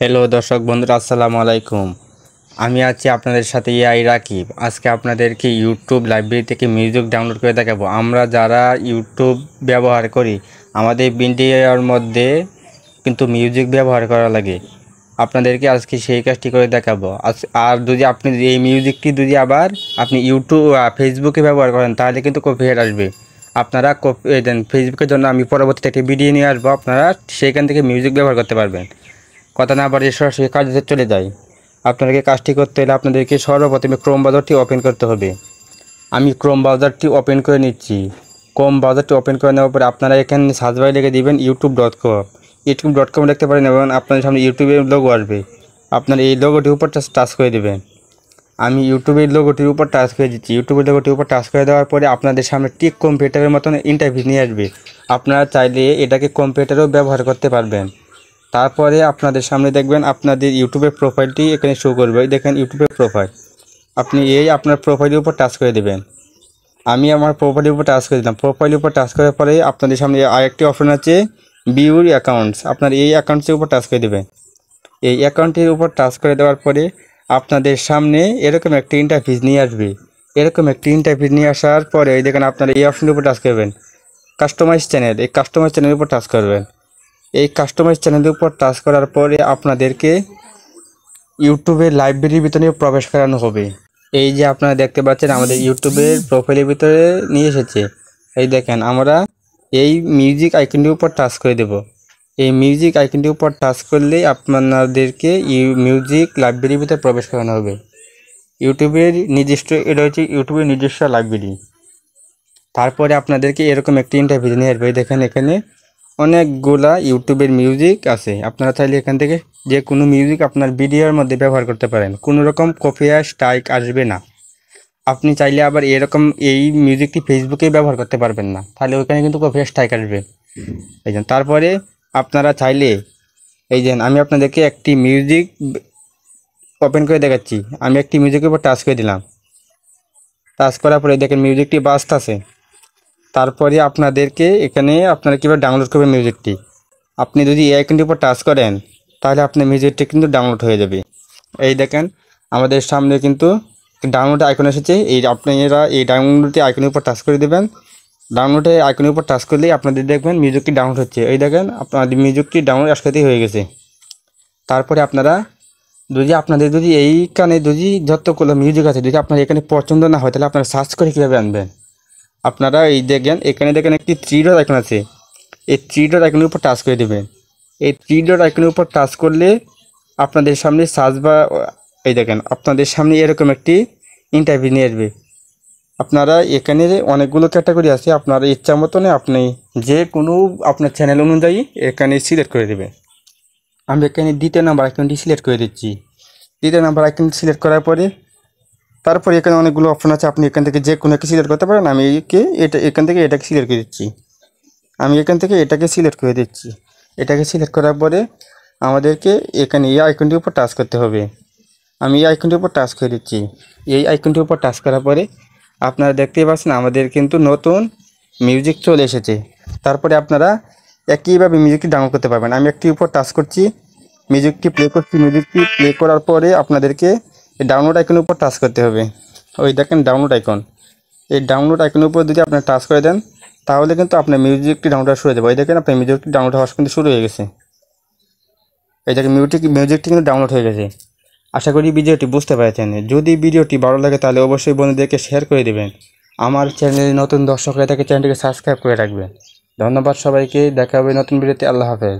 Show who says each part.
Speaker 1: Hello দর্শক বন্ধুরা, আসসালামু আলাইকুম। আমি আছি আপনাদের সাথে এআই রাকিব। আজকে আপনাদেরকে ইউটিউব লাইব্রেরি থেকে মিউজিক ডাউনলোড করে দেখাবো। আমরা যারা ইউটিউব ব্যবহার করি, আমাদের ভিডিওর মধ্যে কিন্তু মিউজিক ব্যবহার করা লাগে। আপনাদেরকে আজকে সেই কাজটি করে দেখাবো। আর যদি আপনি এই মিউজিকটি যদি আবার আপনি ফেসবুকে ব্যবহার করেন, তাহলে কিন্তু কপিরাইট আসবে। আপনারা ফেসবুকের জন্য আমি পরবর্তীতে একটি ভিডিও নিয়ে আসবো, আপনারা সেইখান থেকে মিউজিক ব্যবহার করতে পারবেন। কথা না বাড়িয়ে সরাসরি কাজে চলে যাই। আপনাদেরকে কাজটি করতে হলে আপনাদেরকে সর্বপ্রথমে ক্রোম ব্রাউজারটি ওপেন করতে হবে। আমি ক্রোম ব্রাউজারটি ওপেন করে নিচ্ছি। ক্রোম ব্রাউজারটি ওপেন করে নেওয়ার পরে আপনারা এখানে সার্চ বারে লিখে দিবেন youtube.com লিখতে পারেন এবং আপনাদের সামনে ইউটিউবের লোগো আসবে। আপনারা এই লোগোটির উপর টাচ করে দেবেন। আমি ইউটিউবের লোগোটির উপর টাচ করে দিচ্ছি। ইউটিউবের লোগোটির উপর টাচ করে দেওয়ার পরে আপনাদের সামনে ঠিক কম্পিউটারের মতন ইন্টারফেস নিয়ে আসবে। আপনারা চাইলে এটাকে কম্পিউটারেও ব্যবহার করতে পারবেন। তারপরে আপনাদের সামনে দেখবেন আপনাদের ইউটিউবের প্রোফাইলটি এখানে শো করবে। দেখেন ইউটিউবের প্রোফাইল, আপনি আপনার প্রোফাইলের উপর টাচ করে দেবেন। আমি আমার প্রোফাইলের উপর টাচ করে দিলাম। প্রোফাইলের উপর টাচ করার পরে আপনাদের সামনে আরেকটি অপশন আছে, ভিউর অ্যাকাউন্টস। আপনার এই অ্যাকাউন্টসের উপর টাচ করে দেবেন। এই অ্যাকাউন্টের উপর টাচ করে দেওয়ার পরে আপনাদের সামনে এরকম একটি ইন্টারফেস নিয়ে আসবে। এরকম একটি ইন্টারফেস নিয়ে আসার পরে দেখেন আপনারা এই অপশনের উপর টাচ করবেন, কাস্টমাইজ চ্যানেল। এই কাস্টমাইজ চ্যানেলের উপর টাচ করবেন। এই কাস্টমাইজ চ্যানেলের উপর টাচ করার পরে আপনাদেরকে ইউটিউবের লাইব্রেরির ভিতরে প্রবেশ করানো হবে। এই যে আপনারা দেখতে পাচ্ছেন আমাদের ইউটিউবের প্রোফাইলের ভিতরে নিয়ে এসেছে। এই দেখেন আমরা এই মিউজিক আইকনটির উপর টাচ করে দেব। এই মিউজিক আইকনটির উপর টাচ করলেই আপনাদেরকে মিউজিক লাইব্রেরির ভিতরে প্রবেশ করানো হবে। ইউটিউবের নিজস্ব, এটা হচ্ছে ইউটিউবের নিজস্ব লাইব্রেরি। তারপরে আপনাদেরকে এরকম একটি ইন্টারভিউ নিয়ে আসবে। দেখেন এখানে অনেকগুলা ইউটিউবের মিউজিক আছে। আপনারা চাইলে এখান থেকে যে কোনো মিউজিক আপনার ভিডিওর মধ্যে ব্যবহার করতে পারেন, কোনো রকম কপিরাইট স্ট্রাইক আসবে না। আপনি চাইলে আবার এরকম এই মিউজিকটি ফেসবুকে ব্যবহার করতে পারবেন না, তাহলে ওইখানে কিন্তু কপিরাইট স্ট্রাইক আসবে। এই জন্য তারপরে আপনারা চাইলে আমি আপনাদেরকে একটি মিউজিক ওপেন করে দেখাচ্ছি। আমি একটি মিউজিকের উপর টাচ করে দিলাম। টাচ করার পরে দেখেন মিউজিকটি বাজতেছে। তারপরে আপনাদেরকে এখানে আপনারা কীভাবে ডাউনলোড করবেন মিউজিকটি, আপনি যদি এই আইকনটির উপর টাচ করেন তাহলে আপনার মিউজিকটি কিন্তু ডাউনলোড হয়ে যাবে। এই দেখেন আমাদের সামনে কিন্তু ডাউনলোড আইকন এসেছে। আপনারা এই ডাউনলোড আইকনের উপর টাচ করে দেবেন। ডাউনলোডে আইকনের উপর টাচ করলেই আপনাদের দেখবেন মিউজিকটি ডাউনলোড হচ্ছে। এই দেখেন আপনাদের মিউজিকটি ডাউনলোড একসাথেই হয়ে গেছে। তারপরে আপনারা আপনাদের এইখানে যতগুলো মিউজিক আছে আপনার এখানে পছন্দ না হয়, তাহলে আপনারা সার্চ করে কীভাবে আনবেন। আপনারা এখানে দেখেন একটি থ্রি ডট আইকন আছে। এই থ্রি ডট আইকনের উপর টাচ করে দেবেন। এই থ্রি ডট আইকনের উপর টাচ করলে আপনাদের সামনে দেখেন আপনাদের সামনে এরকম একটি ইন্টারভিউ নিয়ে আসবে। আপনারা এখানে অনেকগুলো ক্যাটাগরি আছে, আপনার ইচ্ছা মতন আপনি যে কোনো আপনার চ্যানেল অনুযায়ী এখানে সিলেক্ট করে দেবেন। আমি এখানে দ্বিতীয় নাম্বার আইকনটি সিলেক্ট করে দিচ্ছি। দ্বিতীয় নাম্বার আইকন সিলেক্ট করার পরে তারপরে এখানে অনেকগুলো অপশন আছে, আপনি এখান থেকে যে কোনো একটি সিলেক্ট করতে পারেন। আমি এখান থেকে এটাকে সিলেক্ট করে দিচ্ছি। এটাকে সিলেক্ট করার পরে আমাদেরকে এখানে এই আইকনটির উপর টাচ করতে হবে। আমি এই আইকনটির উপর টাচ করে দিচ্ছি। এই আইকনটির উপর টাচ করার পরে আপনারা দেখতেই পাচ্ছেন আমাদের কিন্তু নতুন মিউজিক চলে এসেছে। তারপরে আপনারা একইভাবে মিউজিকটি ডাউনলোড করতে পারবেন। আমি একটির উপর টাচ করছি, মিউজিকটি প্লে করছি। মিউজিকটি প্লে করার পরে আপনাদেরকে ডাউনলোড আইকনের উপর টাচ করতে হবে। ওই দেখেন ডাউনলোড আইকন। এই ডাউনলোড আইকনের উপর যদি আপনারা টাচ করে দেন তাহলে কিন্তু আপনার মিউজিকটি ডাউনলোড শুরু হয়ে যাবে। ওই দেখেন আপনার মিউজিকটি ডাউনলোড হওয়া কিন্তু শুরু হয়ে গেছে। এই দেখেন মিউজিকটি কিন্তু ডাউনলোড হয়ে গেছে। আশা করি ভিডিওটি বুঝতে পেরেছেন। যদি ভিডিওটি ভালো লাগে তাহলে অবশ্যই বন্ধুদেরকে শেয়ার করে দেবেন। আমার চ্যানেলে নতুন দর্শক হয়ে থাকে চ্যানেলটিকে সাবস্ক্রাইব করে রাখবেন। ধন্যবাদ সবাইকে। দেখা হবে নতুন ভিডিওতে। আল্লাহ হাফেজ।